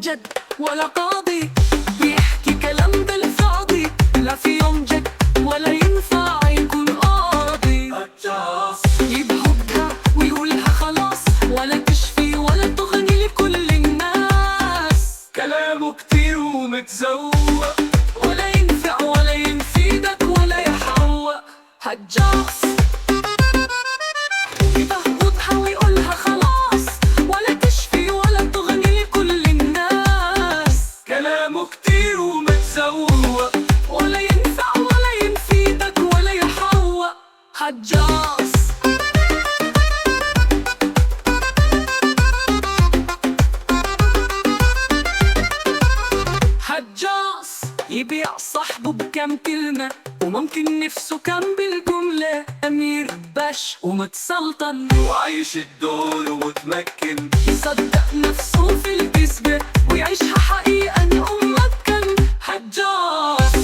جد ولا قاضي، بيحكي كلام بالفاضي، لا في يوم جد ولا ينفع يكون قاضي. هجاص يبهدها ويقولها خلاص، ولا تشفي ولا تغني لكل الناس. كلامه كتير ومتزوق، ولا ينفع ولا ينفيدك ولا يحوق. هجاص يبهدها ويقولها خلاص، ولا تشفي ولا تغني لكل الناس. كلامه كتير ومتزوق، ولا ينفع ولا ينفيدك ولا يحوق. هجاص هجاص يبيع صاحبه بكم كلمة، وممكن نفسه كم بالجملة. أمير باش ومتسلطن، وعايش الدور ومتمكن، يصدق نفسه في الكذبة ويعيشها حقيقة إنه ممكن. هجاص